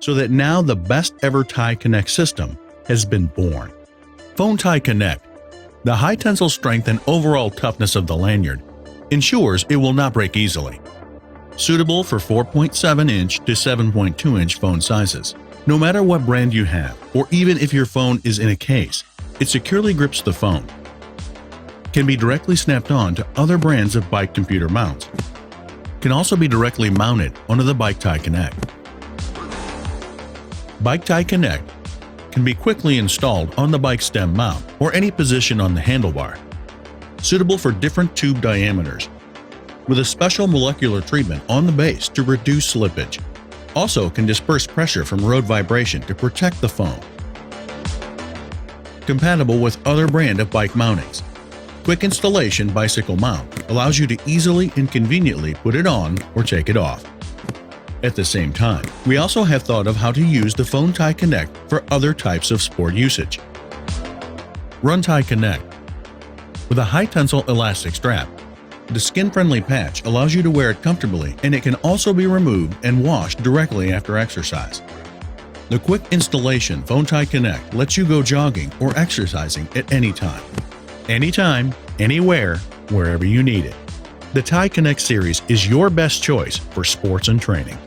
so that now the best ever tie connect system has been born. Phone Tie Connect. The high tensile strength and overall toughness of the lanyard ensures it will not break easily. Suitable for 4.7-inch to 7.2-inch phone sizes. No matter what brand you have, or even if your phone is in a case, it securely grips the phone. Can be directly snapped on to other brands of bike computer mounts. Can also be directly mounted onto the Bike Tie Connect. Bike Tie Connect can be quickly installed on the bike stem mount or any position on the handlebar. Suitable for different tube diameters, with a special molecular treatment on the base to reduce slippage. Also can disperse pressure from road vibration to protect the phone. Compatible with other brand of bike mountings. Quick installation bicycle mount allows you to easily and conveniently put it on or take it off. At the same time, we also have thought of how to use the Phone Tie Connect for other types of sport usage. Run Tie Connect. With a high tensile elastic strap, the skin-friendly patch allows you to wear it comfortably, and it can also be removed and washed directly after exercise. The quick installation Phone Tie Connect lets you go jogging or exercising at any time. Anytime, anywhere, wherever you need it. The Tie Connect series is your best choice for sports and training.